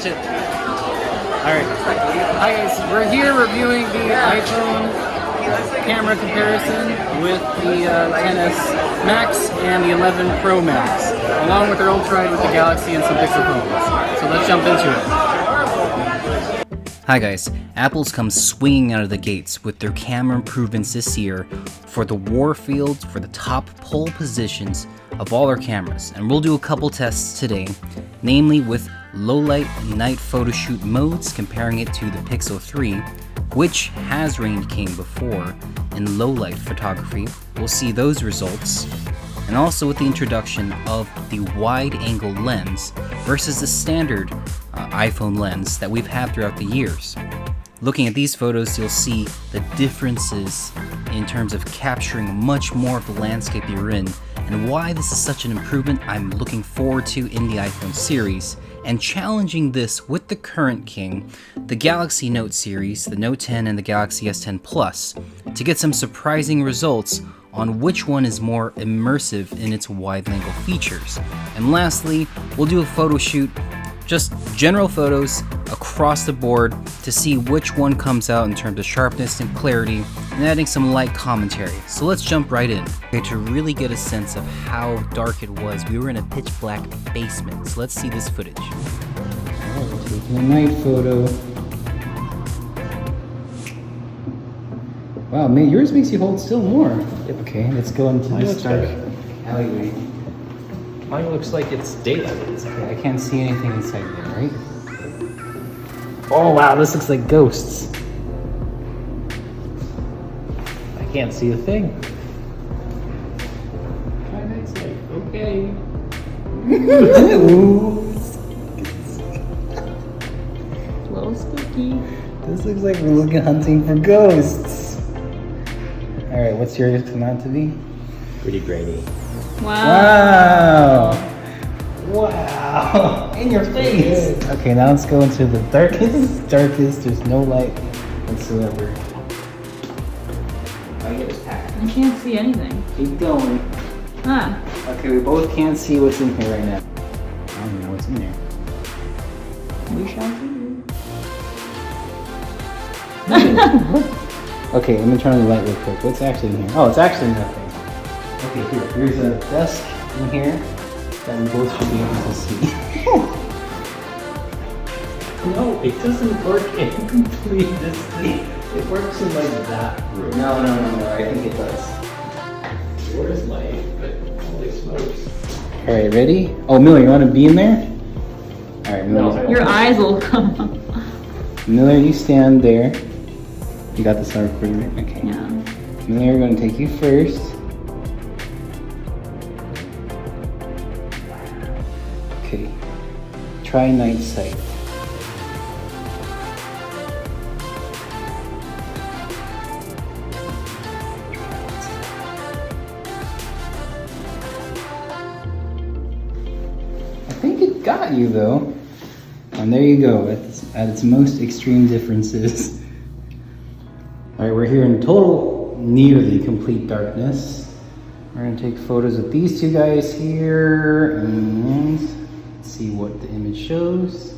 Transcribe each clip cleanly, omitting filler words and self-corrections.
catch it. Alright. Hi guys, we're here reviewing the iPhone camera comparison with the XS Max and the 11 Pro Max, along with their Ultrawide with the Galaxy and some Pixel phones. So let's jump into it. Hi guys, Apple's come swinging out of the gates with their camera improvements this year for the warfield for the top pole positions of all their cameras, and we'll do a couple tests today, namely with low light and night photo shoot modes, comparing it to the Pixel 3, which has reigned king before in low light photography. We'll see those results, and also with the introduction of the wide angle lens versus the standard iPhone lens that we've had throughout the years. Looking at these photos, you'll see the differences in terms of capturing much more of the landscape you're in, and why this is such an improvement I'm looking forward to in the iPhone series, and challenging this with the current king, the Galaxy Note series, the Note 10 and the Galaxy S10 Plus, to get some surprising results on which one is more immersive in its wide-angle features. And lastly, we'll do a photo shoot, just general photos across the board, to see which one comes out in terms of sharpness and clarity, and adding some light commentary. So let's jump right in. Okay, to really get a sense of how dark it was, we were in a pitch black basement. So let's see this footage. Alright, taking a night photo. Wow, man, yours makes you hold still more. Okay, let's go into this dark alleyway. Mine looks like it's daylight. Okay, I can't see anything inside there, right? Oh wow, this looks like ghosts. I can't see a thing. Try next light. Okay. Ooh. A little spooky. This looks like we're looking hunting for ghosts. Alright, what's yours come out to be? Pretty grainy. Wow. Wow! In your face! Okay, now let's go into the darkest. There's no light whatsoever. I can't see anything. Keep going. Huh. Okay, we both can't see what's in here right now. I don't know what's in there. We shall see. Okay, let me turn on the light real quick. What's actually in here? Oh, it's actually nothing. Okay, here's a desk in here that we both should be able to see. No, it doesn't work incomplete. It works in like that room. No, I think it does. Where's light? But holy smokes. Alright, ready? Oh, Miller, you want to be in there? Alright, Miller. Your eyes will come up. Miller, you stand there. You got this on recording, right? Okay. Yeah. Miller, we're going to take you first. Okay. Try night sight. I think it got you though. And there you go, at its most extreme differences. Alright, we're here in total, nearly complete darkness. We're gonna take photos of these two guys here and see what the image shows.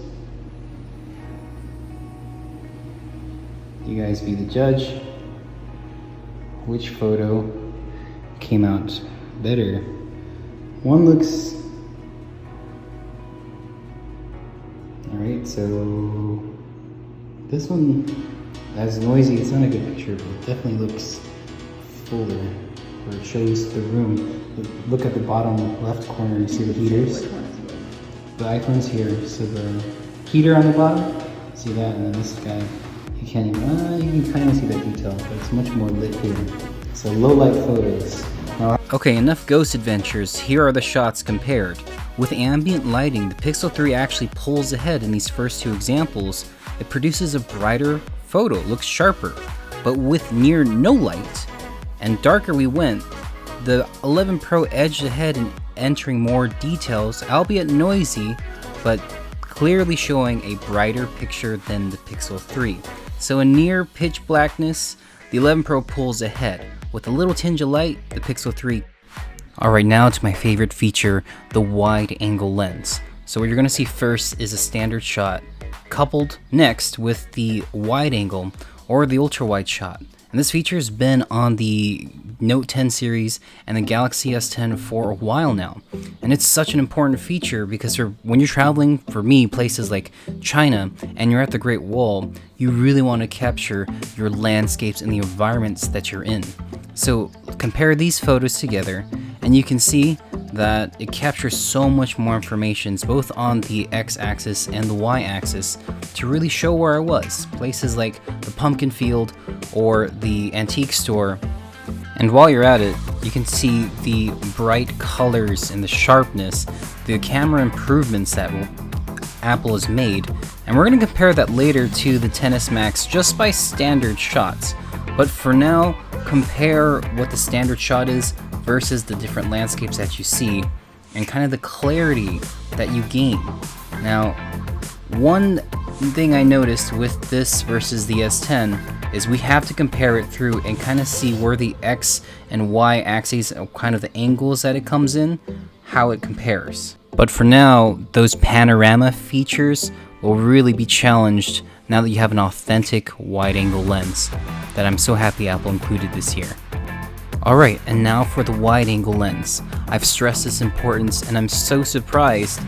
You guys be the judge. Which photo came out better? One looks... Alright, so this one, as noisy, it's not a good picture, but it definitely looks fuller, where it shows the room. Look at the bottom left corner, you see the heaters? The iPhone's here, so the heater on the bottom, see that, and then this guy, you can't even, you can kind of see that detail, but it's much more lit here. So low light photos. Okay, enough ghost adventures. Here are the shots compared. With ambient lighting, the Pixel 3 actually pulls ahead in these first two examples. It produces a brighter photo, looks sharper. But with near no light, and darker we went, the 11 Pro edged ahead in entering more details, albeit noisy, but clearly showing a brighter picture than the Pixel 3. So in near pitch blackness, the 11 Pro pulls ahead. With a little tinge of light, the Pixel 3. Alright, now to my favorite feature, the wide angle lens. So what you're going to see first is a standard shot coupled next with the wide angle or the ultra wide shot. And this feature has been on the Note 10 series and the Galaxy S10 for a while now. And it's such an important feature because when you're traveling, for me, places like China, and you're at the Great Wall, you really want to capture your landscapes and the environments that you're in. So compare these photos together, and you can see that it captures so much more information, both on the x-axis and the y-axis, to really show where I was. Places like the pumpkin field or the antique store. And while you're at it, you can see the bright colors and the sharpness, the camera improvements that Apple has made. And we're going to compare that later to the XS Max just by standard shots. But for now, compare what the standard shot is versus the different landscapes that you see and kind of the clarity that you gain. Now, one thing I noticed with this versus the S10 is we have to compare it through and kind of see where the X and Y axes, kind of the angles that it comes in, how it compares. But for now, those panorama features will really be challenged now that you have an authentic wide angle lens that I'm so happy Apple included this year. Alright, and now for the wide angle lens. I've stressed its importance, and I'm so surprised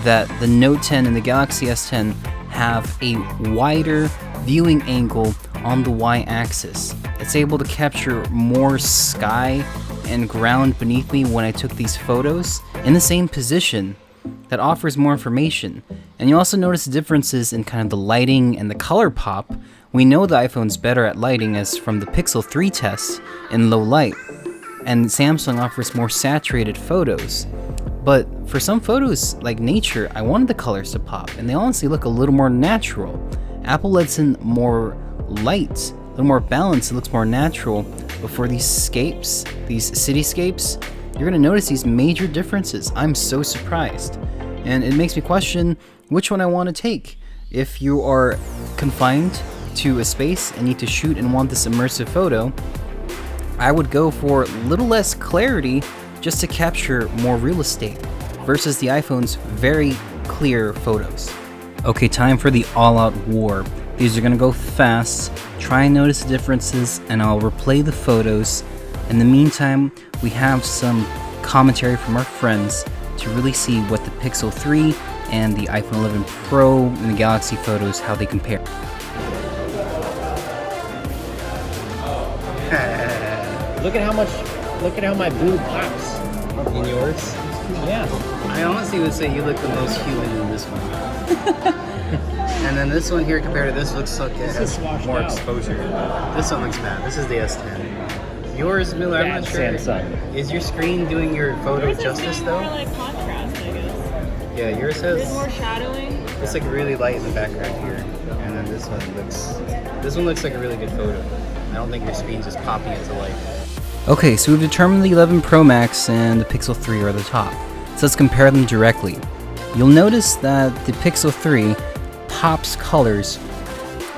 that the Note 10 and the Galaxy S10 have a wider viewing angle on the y-axis. It's able to capture more sky and ground beneath me when I took these photos in the same position. That offers more information. And you also notice differences in kind of the lighting and the color pop. We know the iPhone's better at lighting, as from the Pixel 3 test in low light, and Samsung offers more saturated photos. But for some photos like nature, I wanted the colors to pop, and they honestly look a little more natural. Apple lets in more light, a little more balance, it looks more natural. But for these scapes, these cityscapes, you're gonna notice these major differences. I'm so surprised. And it makes me question which one I want to take. If you are confined to a space and need to shoot and want this immersive photo, I would go for a little less clarity just to capture more real estate versus the iPhone's very clear photos. Okay, time for the all-out war. These are gonna go fast. Try and notice the differences, and I'll replay the photos. In the meantime, we have some commentary from our friends to really see what the Pixel 3 and the iPhone 11 Pro and the Galaxy photos, how they compare. Look at how my boob pops. In yours? Yeah. I honestly would say you look the most human in this one. And then this one here compared to this looks like it has more exposure. This one looks bad. This is the S10. Yours, Miller, I'm not sure. Samsung. Is your screen doing your photo justice though? More like contrast, I guess. Yeah, yours There's has. more shadowing. It's like really light in the background here, and then this one looks like a really good photo. I don't think your screen's just popping it to life. Okay, so we've determined the 11 Pro Max and the Pixel 3 are the top. So let's compare them directly. You'll notice that the Pixel 3 pops colors,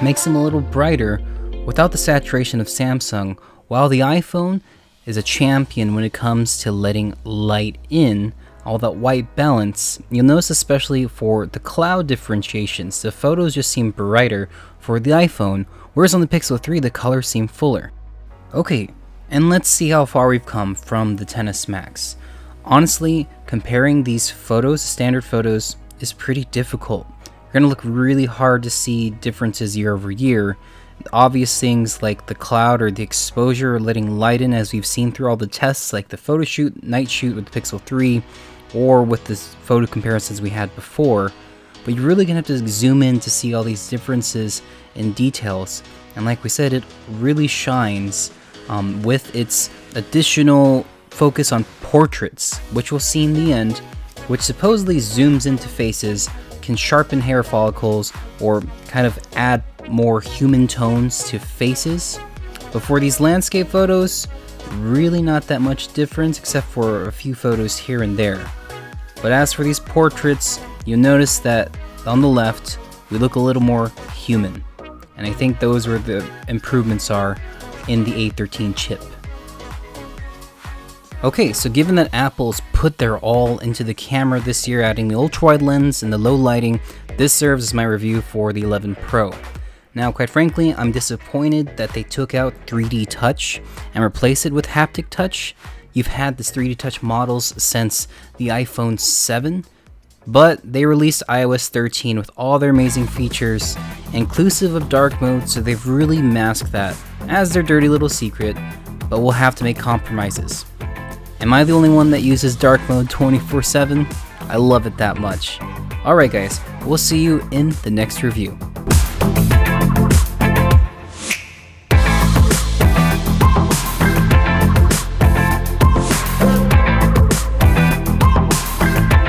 makes them a little brighter without the saturation of Samsung, while the iPhone is a champion when it comes to letting light in, all that white balance. You'll notice especially for the cloud differentiations, the photos just seem brighter for the iPhone, whereas on the Pixel 3 the colors seem fuller. Okay, and let's see how far we've come from the XS Max. Honestly, comparing these photos, standard photos, is pretty difficult. You're gonna look really hard to see differences year over year. Obvious things like the cloud or the exposure or letting light in, as we've seen through all the tests, like the photo shoot, night shoot with the Pixel 3, or with the photo comparisons we had before. But you're really gonna have to zoom in to see all these differences in details. And like we said, it really shines with its additional focus on portraits, which we'll see in the end, which supposedly zooms into faces, can sharpen hair follicles, or kind of add more human tones to faces. But for these landscape photos, really not that much difference except for a few photos here and there. But as for these portraits, you'll notice that on the left, we look a little more human. And I think those where the improvements are in the A13 chip. Okay, so given that Apple's put their all into the camera this year, adding the ultrawide lens and the low lighting, this serves as my review for the 11 Pro. Now, quite frankly, I'm disappointed that they took out 3D Touch and replaced it with haptic touch. You've had this 3D Touch models since the iPhone 7, but they released iOS 13 with all their amazing features, inclusive of dark mode, so they've really masked that as their dirty little secret, but we'll have to make compromises. Am I the only one that uses dark mode 24/7? I love it that much. Alright guys, we'll see you in the next review.